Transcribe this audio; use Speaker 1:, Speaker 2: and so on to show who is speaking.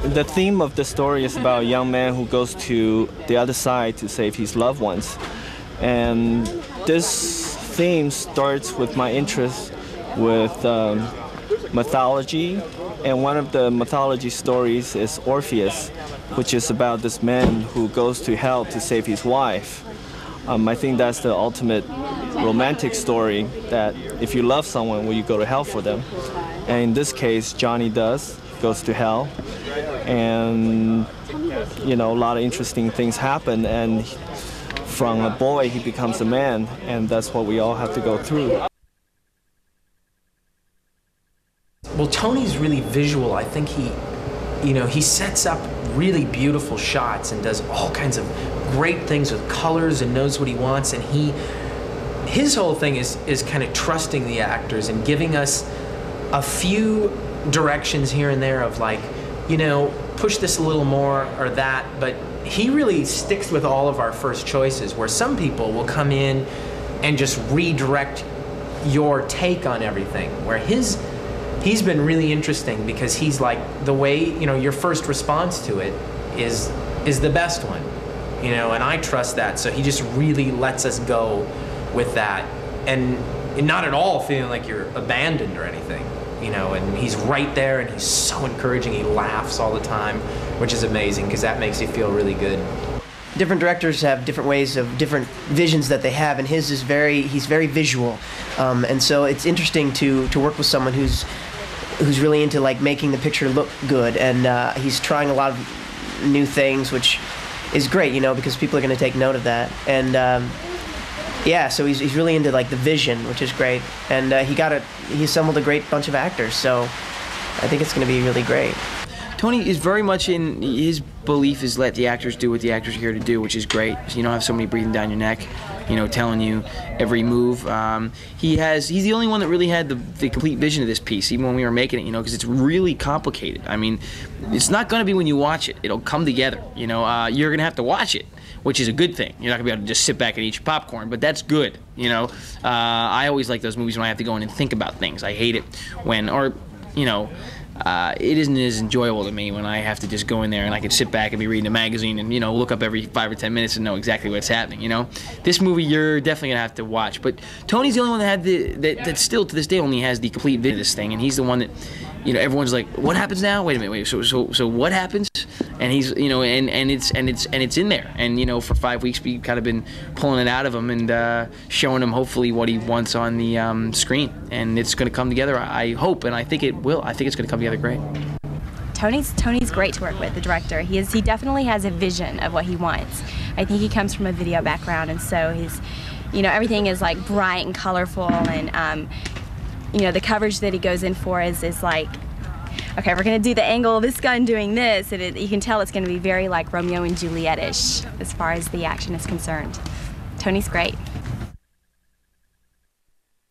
Speaker 1: The theme of the story is about a young man who goes to the other side to save his loved ones. And this theme starts with my interest with mythology. And one of the mythology stories is Orpheus, which is about this man who goes to hell to save his wife. I think that's the ultimate romantic story, that if you love someone, will you go to hell for them? And in this case, Johnny goes to hell. And, you know, a lot of interesting things happen. And from a boy, he becomes a man. And that's what we all have to go through.
Speaker 2: Well, Tony's really visual. I think he sets up really beautiful shots and does all kinds of great things with colors and knows what he wants. And his whole thing is kind of trusting the actors and giving us a few directions here and there of, like, you know, push this a little more or that. But he really sticks with all of our first choices, where some people will come in and just redirect your take on everything, where he's been really interesting, because he's like, the way, you know, your first response to it is the best one, you know, and I trust that. So he just really lets us go with that, and not at all feeling like you're abandoned or anything, you know. And he's right there, and he's so encouraging. He laughs all the time, which is amazing, because that makes you feel really good.
Speaker 3: Different directors have different ways of different visions that they have, and his is he's very visual, and so it's interesting to work with someone who's really into, like, making the picture look good, and he's trying a lot of new things, which is great, you know, because people are going to take note of that. And yeah, so he's really into, like, the vision, which is great, and he assembled a great bunch of actors, so I think it's going to be really great.
Speaker 4: Tony is very much in his belief is let the actors do what the actors are here to do, which is great. So you don't have somebody breathing down your neck, you know, telling you every move. He's the only one that really had the complete vision of this piece, even when we were making it, you know, because it's really complicated. I mean, it's not going to be when you watch it. It'll come together, you know. You're going to have to watch it, which is a good thing. You're not going to be able to just sit back and eat your popcorn, but that's good, you know. I always like those movies when I have to go in and think about things. I hate it when, or, you know, it isn't as enjoyable to me when I have to just go in there and I can sit back and be reading a magazine and, you know, look up every 5 or 10 minutes and know exactly what's happening, you know. This movie you're definitely gonna have to watch, but Tony's the only one that had that still to this day only has the complete vision of this thing, and he's the one that, you know, everyone's like, what happens now? Wait a minute, so what happens? And he's, you know, and it's in there, and, you know, for 5 weeks we've kind of been pulling it out of him and showing him hopefully what he wants on the screen, and it's going to come together. I hope, and I think it will. I think it's going to come together great.
Speaker 5: Tony's great to work with, the director. He definitely has a vision of what he wants. I think he comes from a video background, and so he's, you know, everything is like bright and colorful, and you know, the coverage that he goes in for is like, okay, we're gonna do the angle of this gun doing this, and you can tell it's gonna be very like Romeo and Juliet-ish as far as the action is concerned. Tony's great.